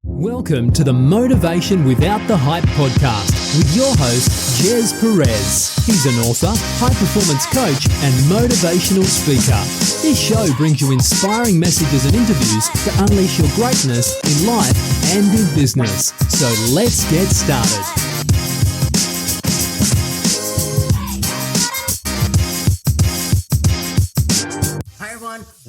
Welcome to the Motivation Without the Hype podcast with your host, Gez Perez. He's an author, high-performance coach, and motivational speaker. This show brings you inspiring messages and interviews to unleash your greatness in life and in business. So let's get started.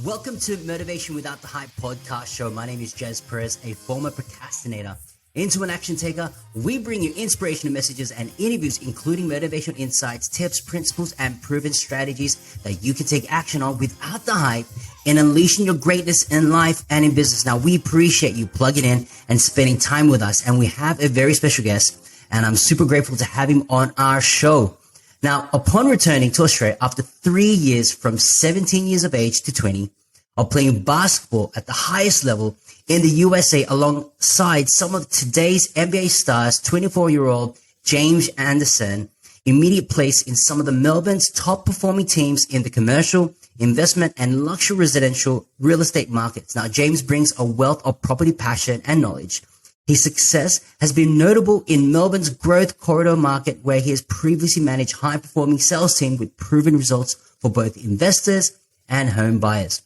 Welcome to Motivation Without the Hype podcast show. My name is Gez Perez, a former procrastinator into an action taker. We bring you inspirational messages and interviews, including motivational insights, tips, principles, and proven strategies that you can take action on without the hype in unleashing your greatness in life and in business. Now, we appreciate you plugging in and spending time with us. And we have a very special guest, and I'm super grateful to have him on our show. Now, upon returning to Australia after 3 years from 17 years of age to 20, of playing basketball at the highest level in the USA alongside some of today's NBA stars, 24-year-old James Anderson, immediate place in some of the Melbourne's top performing teams in the commercial, investment, and luxury residential real estate markets. Now, James brings a wealth of property passion and knowledge. His success has been notable in Melbourne's growth corridor market, where he has previously managed high-performing sales team with proven results for both investors and home buyers.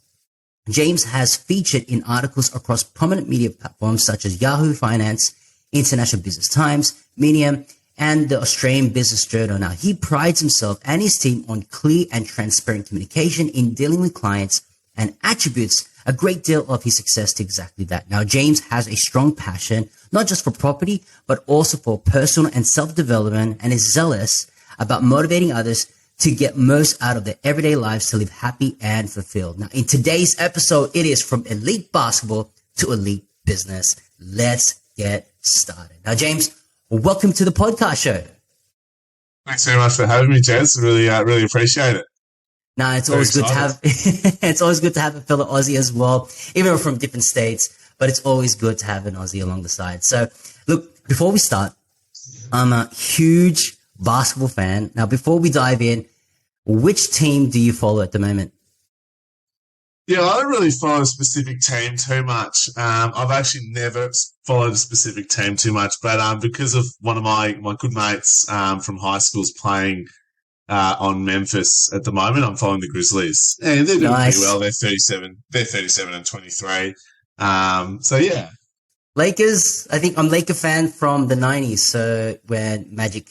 James has featured in articles across prominent media platforms such as Yahoo Finance, International Business Times, Medium, and the Australian Business Journal. Now, he prides himself and his team on clear and transparent communication in dealing with clients and attributes a great deal of his success to exactly that. Now, James has a strong passion, not just for property, but also for personal and self-development, and is zealous about motivating others to get most out of their everyday lives to live happy and fulfilled. Now, in today's episode, it is from elite basketball to elite business. Let's get started. Now, James, welcome to the podcast show. Thanks very much for having me, Gez. Really appreciate it. Now, it's always good to have, it's always good to have a fellow Aussie as well, even from different states, but it's always good to have an Aussie along the side. So look, before we start, I'm a huge basketball fan. Now, before we dive in, which team do you follow at the moment? Yeah, I don't really follow a specific team too much. I've actually never followed a specific team too much, but because of one of my good mates from high school's playing on Memphis at the moment, I'm following the Grizzlies. And they're doing pretty well. They're 37 and 23. So yeah. Lakers, I think I'm Laker fan from the 90s, so when Magic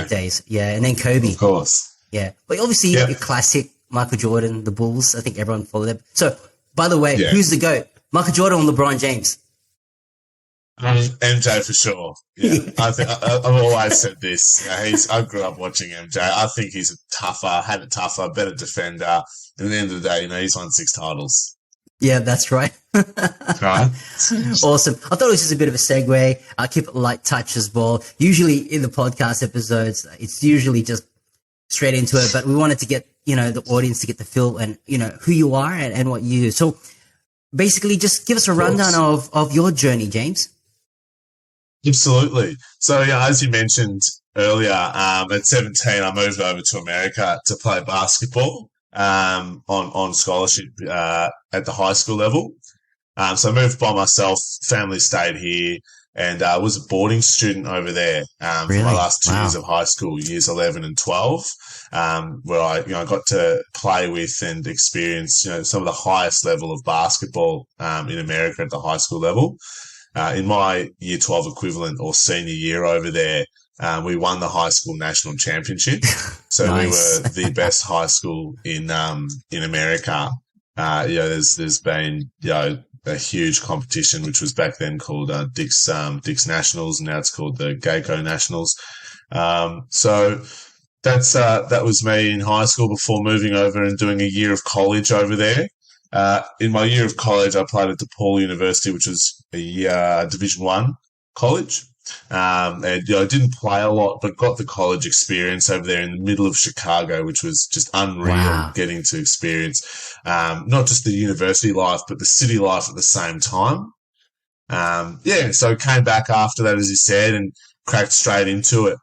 days. Yeah, and then Kobe. Of course. Yeah. But obviously, your classic Michael Jordan, the Bulls. I think everyone followed them. So, by the way, who's the GOAT? Michael Jordan or LeBron James? MJ for sure. Yeah, I've always said this. I grew up watching MJ. I think he's had a tougher, better defender. And at the end of the day, he's won 6 titles. Yeah, that's right. Right. Awesome. I thought it was just a bit of a segue. I keep it light touch as well. Usually in the podcast episodes, it's usually just straight into it, but we wanted to get, the audience to get the feel and, who you are and what you do. So basically just give us a rundown of your journey, James. Absolutely. So, as you mentioned earlier, at 17, I moved over to America to play basketball. On scholarship at the high school level. So I moved by myself, family stayed here, and I was a boarding student over there for my last 2 years of high school, years 11 and 12, where I got to play with and experience some of the highest level of basketball in America at the high school level. In my year 12 equivalent or senior year over there, we won the high school national championship. So we were the best high school in America. There's been, a huge competition, which was back then called, Dick's Nationals. And now it's called the Geico Nationals. So that was me in high school before moving over and doing a year of college over there. In my year of college, I played at DePaul University, which was a Division I college. And I didn't play a lot, but got the college experience over there in the middle of Chicago, which was just unreal getting to experience, not just the university life, but the city life at the same time. So came back after that, as you said, and cracked straight into it.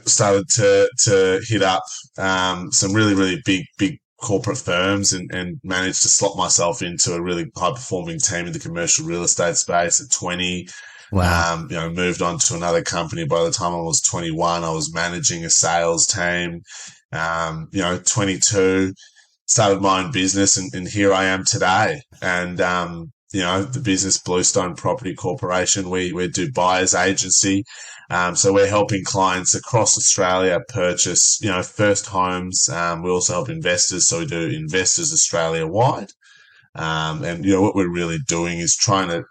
Started to hit up, some really, really big corporate firms and managed to slot myself into a really high performing team in the commercial real estate space at 20. Wow. Moved on to another company. By the time I was 21, I was managing a sales team. 22, started my own business and here I am today. And, the business Bluestone Property Corporation, we do buyer's agency. So we're helping clients across Australia purchase, first homes. We also help investors. So we do investors Australia wide. What we're really doing is trying to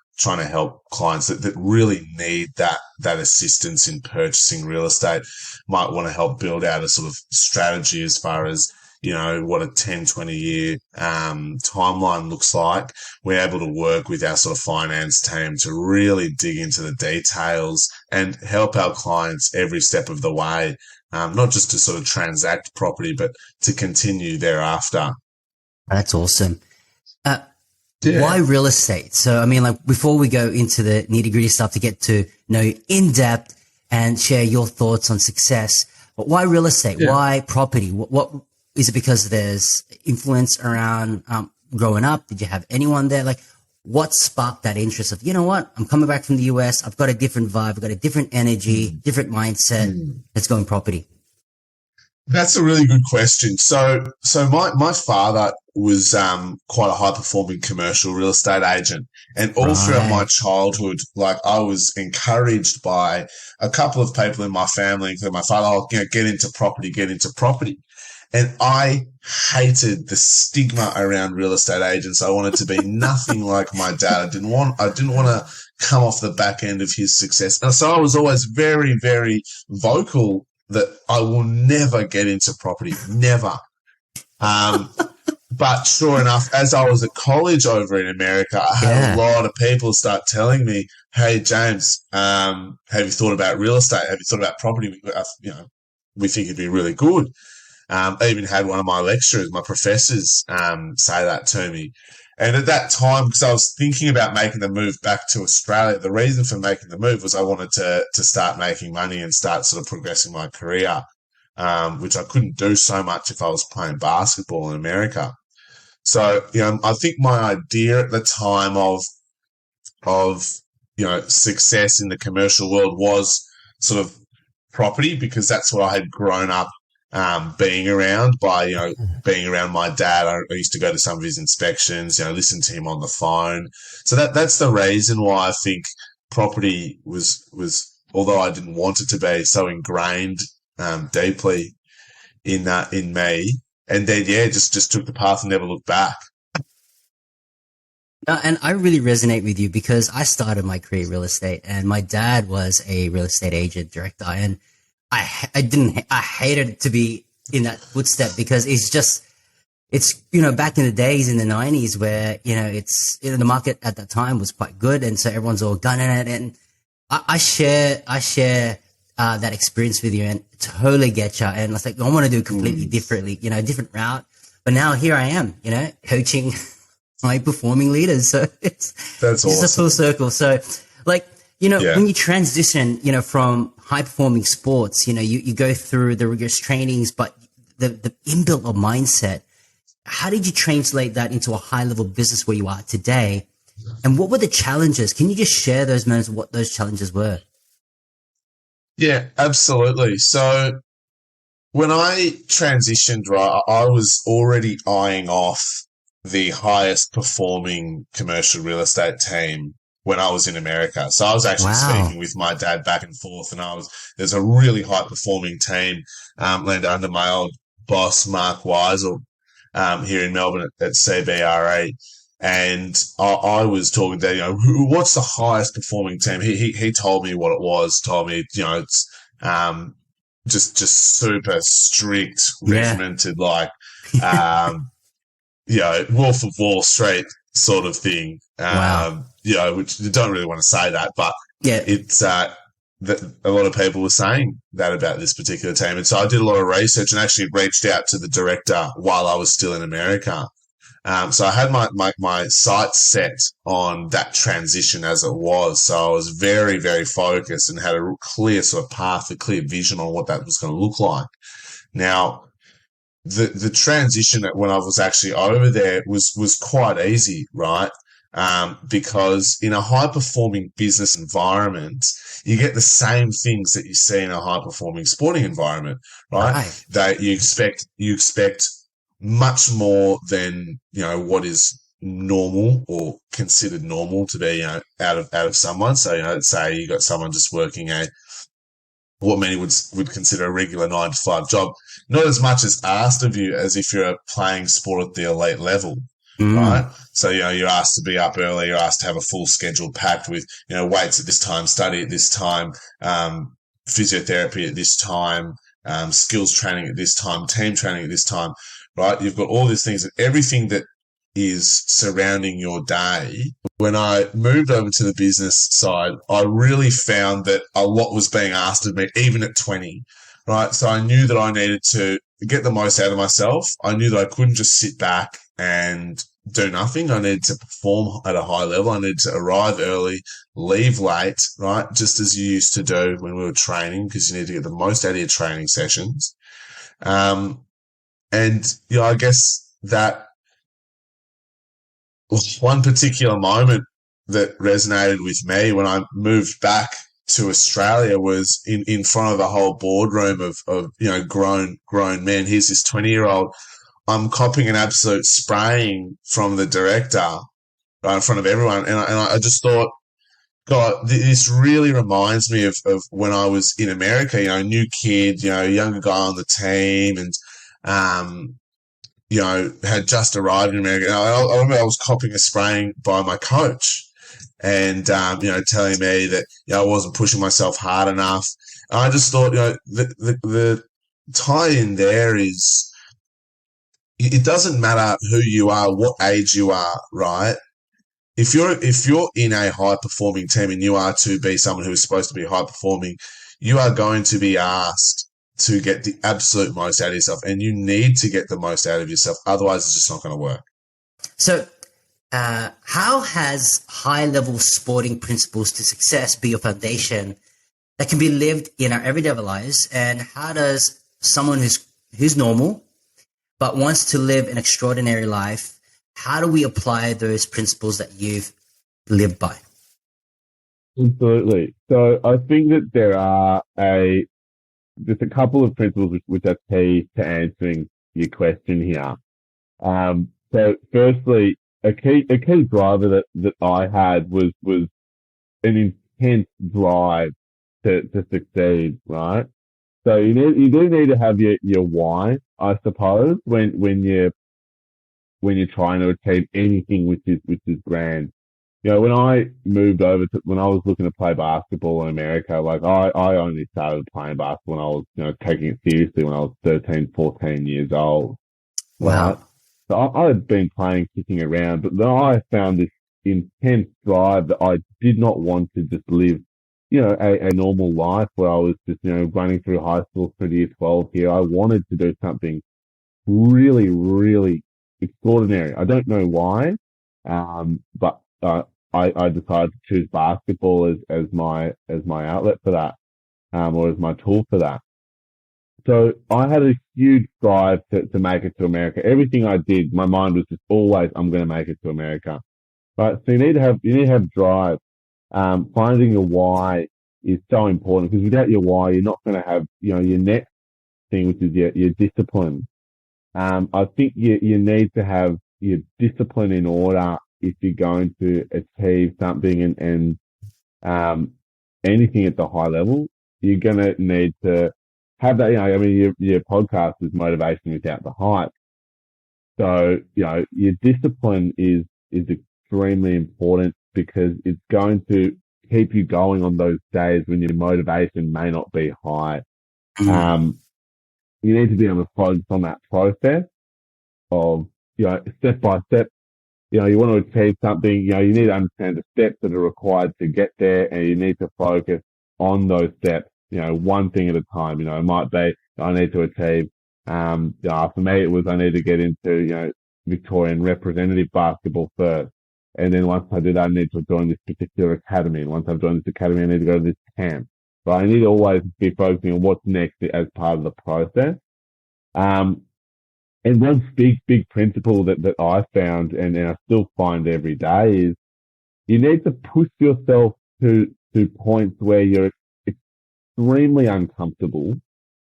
help clients that really need that assistance in purchasing real estate, might want to help build out a sort of strategy as far as, what a 10, 20 year timeline looks like. We're able to work with our sort of finance team to really dig into the details and help our clients every step of the way, not just to sort of transact property, but to continue thereafter. That's awesome. Yeah. Why real estate? So, before we go into the nitty gritty stuff to get to know you in depth and share your thoughts on success, but why real estate? Yeah. Why property? What is it? Because there's influence around growing up? Did you have anyone there? Like, what sparked that interest of, I'm coming back from the US. I've got a different vibe. I've got a different energy, different mindset. Let's go in property. That's a really good question. So my father was quite a high performing commercial real estate agent, and all throughout my childhood, I was encouraged by a couple of people in my family, including my father, get into property. And I hated the stigma around real estate agents. I wanted to be nothing like my dad. I didn't want to come off the back end of his success. And so I was always very, very vocal that I will never get into property, never. But sure enough, as I was at college over in America, I had a lot of people start telling me, "Hey, James, have you thought about real estate? Have you thought about property? We think it'd be really good." I even had one of my lecturers, my professors, say that to me. And at that time, because I was thinking about making the move back to Australia, the reason for making the move was I wanted to start making money and start sort of progressing my career, which I couldn't do so much if I was playing basketball in America. So, I think my idea at the time of success in the commercial world was sort of property, because that's what I had grown up being around my dad. I used to go to some of his inspections, listen to him on the phone. So that's the reason why I think property was, although I didn't want it to be, so ingrained deeply in me. And then, just took the path and never looked back. And I really resonate with you because I started my career in real estate, and my dad was a real estate agent director, and I hated to be in that footstep because it's back in the days in the 90s where, the market at that time was quite good. And so everyone's all gunning it. And I share that experience with you and totally get you. And it's like, I want to do it completely differently, different route. But now here I am, coaching high performing leaders. So that's awesome. It's a full circle. So when you transition, from high performing sports, you go through the rigorous trainings, but the inbuilt mindset, how did you translate that into a high level business where you are today? And what were the challenges? Can you just share those moments, what those challenges were? Yeah, absolutely. So when I transitioned, I was already eyeing off the highest performing commercial real estate team when I was in America. So I was actually speaking with my dad back and forth, and there's a really high performing team, landed under my old boss, Mark Weisel, here in Melbourne at CBRE. And I was talking to, what's the highest performing team? He told me what it was, it's, just super strict, regimented, Wolf of Wall Street sort of thing. Which you don't really want to say that, but it's, that a lot of people were saying that about this particular team. And so I did a lot of research and actually reached out to the director while I was still in America. So I had my sights set on that transition as it was. So I was very, very focused and had a clear sort of path, a clear vision on what that was going to look like. Now, the transition when I was actually over there was quite easy, right? Because in a high performing business environment, you get the same things that you see in a high performing sporting environment, right? That you expect much more than, what is normal or considered normal to be, out of someone. So, say you got someone just working what many would consider a regular 9 to 5 job, not as much as asked of you as if you're playing sport at the elite level. Right. So, you're asked to be up early. You're asked to have a full schedule packed with, weights at this time, study at this time, physiotherapy at this time, skills training at this time, team training at this time, right? You've got all these things and everything that is surrounding your day. When I moved over to the business side, I really found that a lot was being asked of me, even at 20, right? So I knew that I needed to get the most out of myself. I knew that I couldn't just sit back and do nothing. I needed to perform at a high level. I needed to arrive early, leave late, right? Just as you used to do when we were training, because you need to get the most out of your training sessions. And, I guess that one particular moment that resonated with me when I moved back to Australia was in front of a whole boardroom of grown men. Here's this 20-year-old. I'm copping an absolute spraying from the director right in front of everyone. And I just thought, God, this really reminds me of when I was in America, new kid, younger guy on the team and, had just arrived in America. I remember I was copping a spraying by my coach and, telling me that, I wasn't pushing myself hard enough. And I just thought, the tie in there is, it doesn't matter who you are, what age you are, right? If you're in a high performing team and you are to be someone who is supposed to be high performing, you are going to be asked to get the absolute most out of yourself, and you need to get the most out of yourself. Otherwise, it's just not going to work. So, how has high-level sporting principles to success be a foundation that can be lived in our everyday lives? And how does someone who's normal but wants to live an extraordinary life, how do we apply those principles that you've lived by? Absolutely. So I think that there are just a couple of principles which are key to answering your question here. So firstly, a key driver that I had was an intense drive to succeed, right? So you do need to have your why, I suppose, when you're trying to achieve anything which is grand. When I moved over when I was looking to play basketball in America, like I only started playing basketball when I was, taking it seriously when I was 13, 14 years old. Wow. Right? So I had been playing, kicking around, but then I found this intense drive that I did not want to just live, a normal life where I was just, running through high school through year 12 here. I wanted to do something really, really extraordinary. I don't know why, but I decided to choose basketball as my outlet for that, or as my tool for that. So I had a huge drive to make it to America. Everything I did, my mind was just always, I'm going to make it to America. Right? So you need to have drive. Finding your why is so important, because without your why, you're not going to have, your next thing, which is your discipline. I think you need to have your discipline in order if you're going to achieve something and anything at the high level. You're going to need to have that, your podcast is motivation without the hype. So, your discipline is extremely important, because it's going to keep you going on those days when your motivation may not be high. You need to be able to focus on that process of, step by step. You want to achieve something, you need to understand the steps that are required to get there, and you need to focus on those steps, one thing at a time. It might be, I need to achieve, for me, it was, I need to get into, Victorian representative basketball first. And then once I do that, I need to join this particular academy. And once I've joined this academy, I need to go to this camp. But I need to always be focusing on what's next as part of the process. And one big principle that I found and I still find every day is you need to push yourself to points where you're extremely uncomfortable,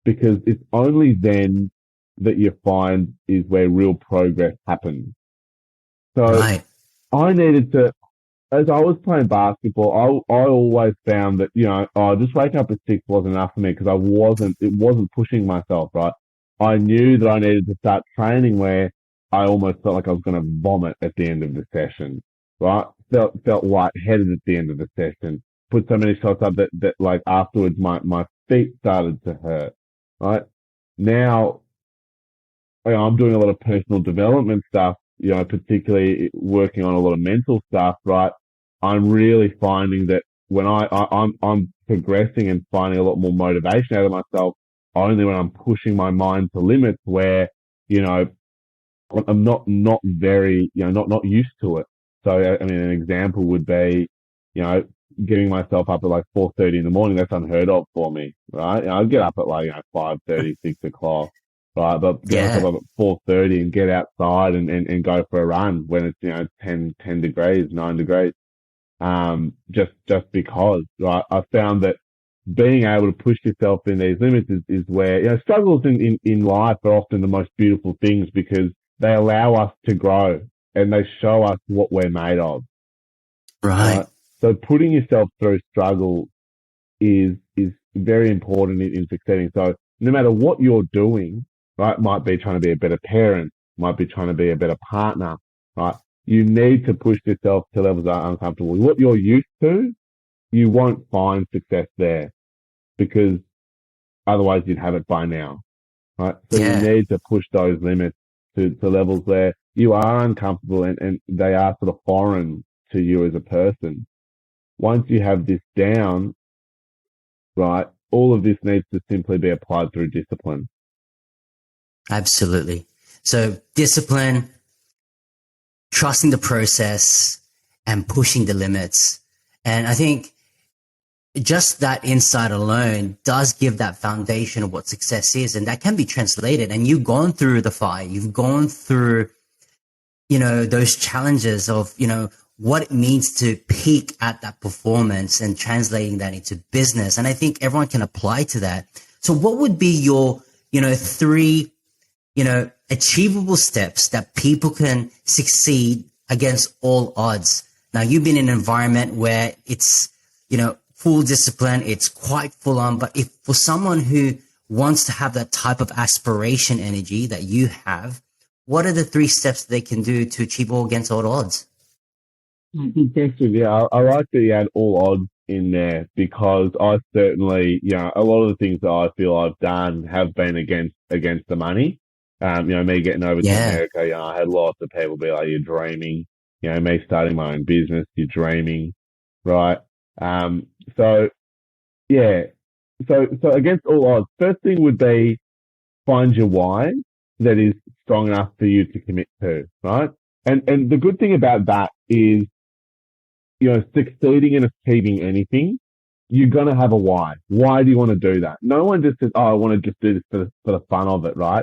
because it's only then that you find is where real progress happens. So Right. I needed to, as I was playing basketball, I always found that, just wake up at 6 wasn't enough for me because it wasn't pushing myself, right? I knew that I needed to start training where I almost felt like I was going to vomit at the end of the session, right? Felt lightheaded at the end of the session. Put so many shots up that like afterwards my feet started to hurt, right? Now, I'm doing a lot of personal development stuff, particularly working on a lot of mental stuff, right? I'm really finding that when I'm progressing and finding a lot more motivation out of myself, only when I'm pushing my mind to limits where, I'm not very, not used to it. So, I mean, an example would be, getting myself up at like 4:30 in the morning. That's unheard of for me, right? I get up at like, 5:30, 6 o'clock, right? But get Yeah. myself up at 4:30 and get outside and go for a run when it's, 10 degrees, 9 degrees. Just because, right? I found that being able to push yourself in these limits is where, struggles in life are often the most beautiful things because they allow us to grow and they show us what we're made of. Right. So putting yourself through struggle is very important in succeeding. So no matter what you're doing, right, might be trying to be a better parent, might be trying to be a better partner, right? You need to push yourself to levels that are uncomfortable. What you're used to, you won't find success there because otherwise you'd have it by now, right? So you Yeah. need to push those limits to levels where you are uncomfortable and they are sort of foreign to you as a person. Once you have this down, right, all of this needs to simply be applied through discipline. Absolutely. So discipline, trusting the process, and pushing the limits. And I think just that insight alone does give that foundation of what success is. And that can be translated. And you've gone through the fire. You've gone through, those challenges of, what it means to peak at that performance and translating that into business. And I think everyone can apply to that. So what would be your, 3, achievable steps that people can succeed against all odds? Now, you've been in an environment where it's, full discipline, it's quite full on, but if for someone who wants to have that type of aspiration energy that you have, what are the 3 steps they can do to achieve all against all odds? Good question. Yeah, I like that you add all odds in there because I certainly, a lot of the things that I feel I've done have been against the money. Me getting over to Yeah. America, I had lots of people be like, "You're dreaming." Me starting my own business, "You're dreaming," right? So yeah, so against all odds, first thing would be find your why that is strong enough for you to commit to, right? And the good thing about that is, succeeding in achieving anything, you're going to have a why. Why do you want to do that? No one just says, "Oh, I want to just do this for the fun of it," right?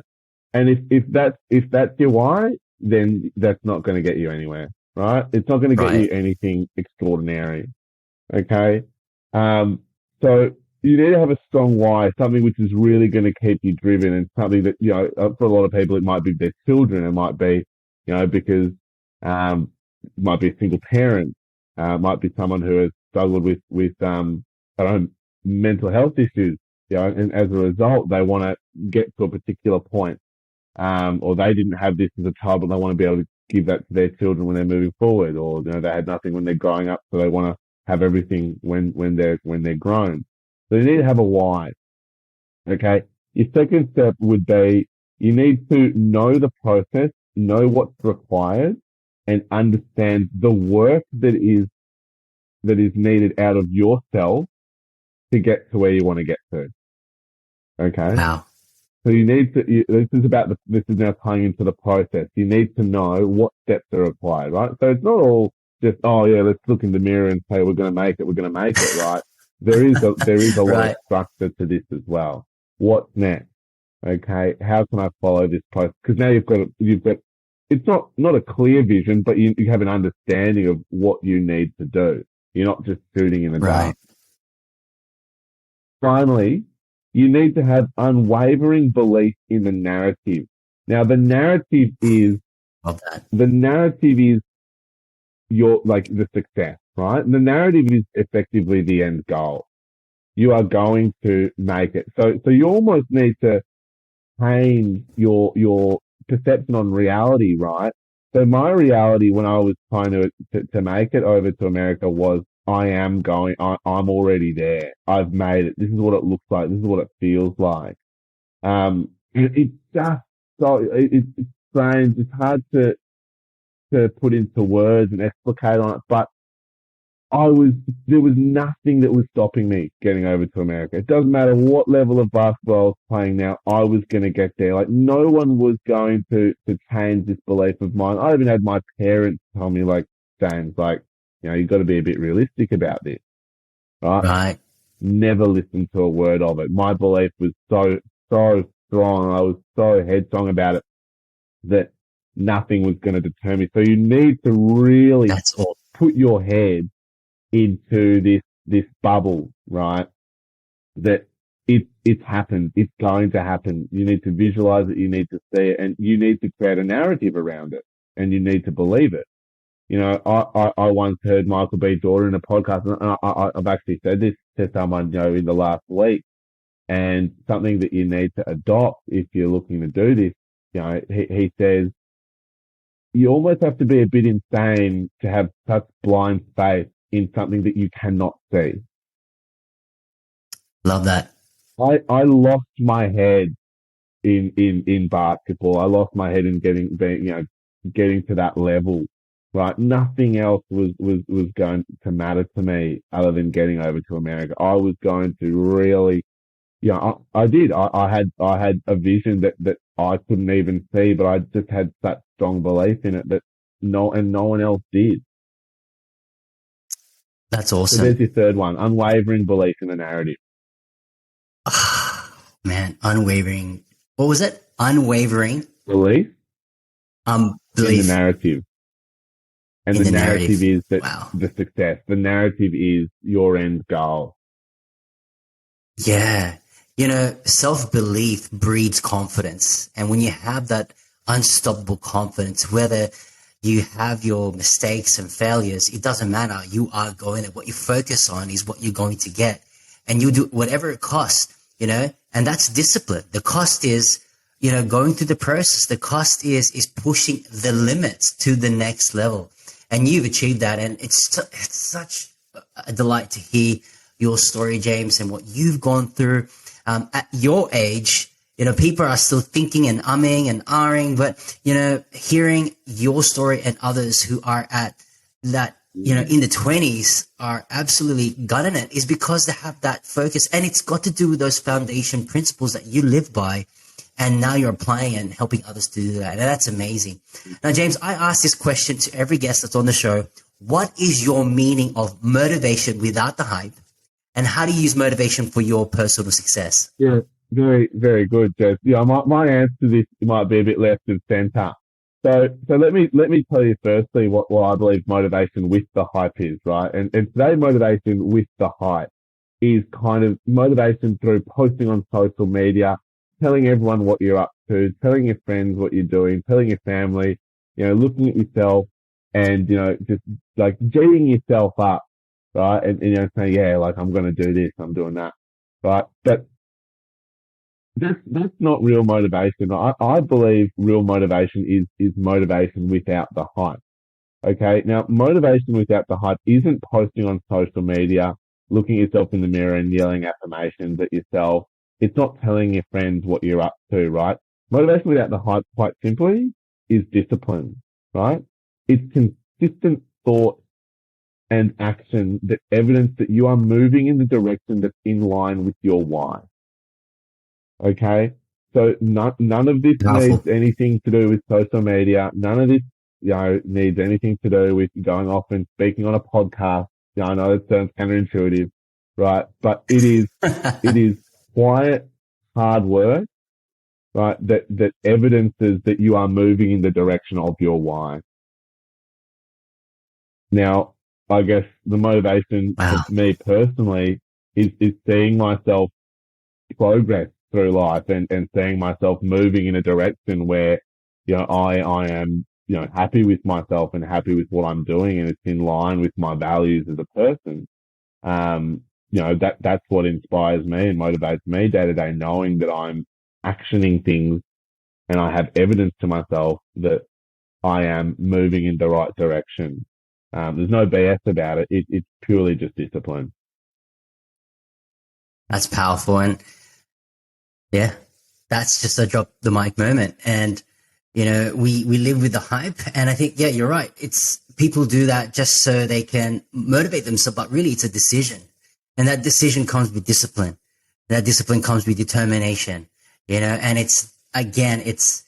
And if that's your why, then that's not going to get you anywhere, right? It's not going to get Right. you anything extraordinary. Okay. So you need to have a strong why, something which is really going to keep you driven and something that, for a lot of people, it might be their children. It might be, because, it might be a single parent. Might be someone who has struggled with their own mental health issues, and as a result, they want to get to a particular point, or they didn't have this as a child, but they want to be able to give that to their children when they're moving forward, or, they had nothing when they're growing up, so they want to have everything when they're grown. So you need to have a why. Okay. Your second step would be you need to know the process, know what's required, and understand the work that is needed out of yourself to get to where you want to get to. Okay. Wow. So you need to, this is now tying into the process. You need to know what steps are required, right? So it's not all just, "Oh yeah, let's look in the mirror and say we're going to make it, right? There is a lot Right. of structure to this as well. What's next? Okay, how can I follow this process? Because now you've got, it's not a clear vision, but you have an understanding of what you need to do. You're not just shooting in the dark. Right. Finally, you need to have unwavering belief in the narrative. Now, Love that. the narrative is your, like, the success, right? And the narrative is effectively the end goal. You are going to make it. So you almost need to change your perception on reality, right? So my reality when I was trying to make it over to America was I'm already there. I've made it. This is what it looks like. This is what it feels like. It's just it's strange. It's hard to put into words and explicate on it, but there was nothing that was stopping me getting over to America. It doesn't matter what level of basketball I was playing now, I was going to get there. Like, no one was going to change this belief of mine. I even had my parents tell me, like, James, like, you've got to be a bit realistic about this, right? Right. Never listened to a word of it. My belief was so strong. I was so headstrong about it that nothing was going to deter me. So you need to really That's all. put your head into this bubble, right? That it's happened. It's going to happen. You need to visualize it. You need to see it, and you need to create a narrative around it, and you need to believe it. I once heard Michael B. Jordan in a podcast, and I've actually said this to someone, in the last week, and something that you need to adopt if you're looking to do this. He says, you almost have to be a bit insane to have such blind faith in something that you cannot see. Love that. I lost my head in basketball. I lost my head in getting to that level. Right, nothing else was going to matter to me other than getting over to America. I was going to really, I did. I had a vision that I couldn't even see, but I just had such strong belief in it that no one else did. That's So awesome. there's your third one: unwavering belief in the narrative. Man, unwavering. What was it? Unwavering Belief in belief the narrative. And in the the narrative is that Wow. the success. The narrative is your end goal. Yeah. Self-belief breeds confidence. And when you have that unstoppable confidence, whether you have your mistakes and failures, it doesn't matter. You are going to, what you focus on is what you're going to get. And you do whatever it costs, and that's discipline. The cost is, going through the process. The cost is pushing the limits to the next level. And you've achieved that. And it's such a delight to hear your story, James, and what you've gone through. At your age, people are still thinking and umming and ahhing, but, hearing your story and others who are at that, in the 20s are absolutely gunning it is because they have that focus. And it's got to do with those foundation principles that you live by. And now you're applying and helping others to do that. And that's amazing. Now, James, I ask this question to every guest that's on the show. What is your meaning of motivation without the hype? And how do you use motivation for your personal success? Yeah, very, very good, Jez. Yeah, my answer to this might be a bit left of center. So let me tell you firstly what I believe motivation with the hype is, right? And today motivation with the hype is kind of motivation through posting on social media, telling everyone what you're up to, telling your friends what you're doing, telling your family, looking at yourself and, just like G'ing yourself up, right? And saying, yeah, like I'm going to do this, I'm doing that, right? But that's not real motivation. I believe real motivation is motivation without the hype. Okay. Now, motivation without the hype isn't posting on social media, looking at yourself in the mirror and yelling affirmations at yourself. It's not telling your friends what you're up to, right? Motivation without the hype, quite simply, is discipline, right? It's consistent thought and action that evidence that you are moving in the direction that's in line with your why. Okay? So none of this Powerful. needs anything to do with social media. None of this, needs anything to do with going off and speaking on a podcast. I know it sounds counterintuitive, right? But it is quiet, hard work right? That evidences that you are moving in the direction of your why. Now, I guess the motivation Wow. for me personally is seeing myself progress through life and seeing myself moving in a direction where, I am, happy with myself and happy with what I'm doing, and it's in line with my values as a person. That's what inspires me and motivates me day to day, knowing that I'm actioning things and I have evidence to myself that I am moving in the right direction. There's no BS about it. It's purely just discipline. That's powerful. And yeah, that's just a drop the mic moment. And, we live with the hype. And I think, yeah, you're right. It's people do that just so they can motivate themselves, but really it's a decision. And that decision comes with discipline. That discipline comes with determination, and it's, again, it's,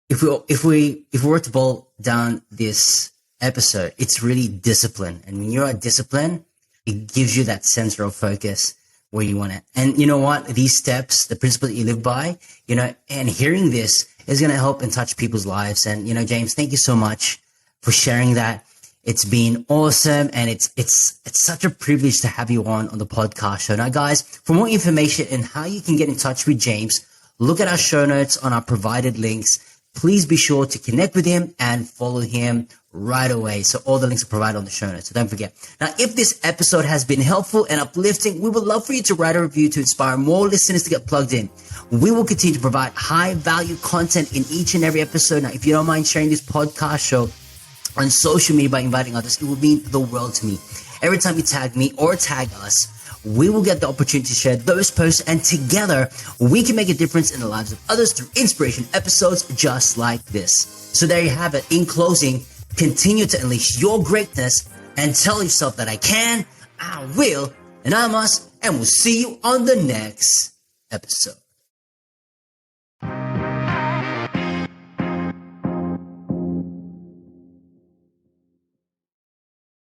if we were to boil down this episode, it's really discipline. And when you're at discipline, it gives you that sense of focus where you want it. And you know what? These steps, the principle that you live by, and hearing this is going to help and touch people's lives. And, James, thank you so much for sharing that. It's been awesome. And it's such a privilege to have you on the podcast show. Now, guys, for more information and how you can get in touch with James, look at our show notes on our provided links. Please be sure to connect with him and follow him right away. So all the links are provided on the show notes. So don't forget. Now, if this episode has been helpful and uplifting, we would love for you to write a review to inspire more listeners to get plugged in. We will continue to provide high value content in each and every episode. Now, if you don't mind sharing this podcast show on social media by inviting others, it will mean the world to me. Every time you tag me or tag us, we will get the opportunity to share those posts, and together we can make a difference in the lives of others through inspiration episodes just like this. So there you have it. In closing, continue to unleash your greatness and tell yourself that I can, I will, and I must, and we'll see you on the next episode.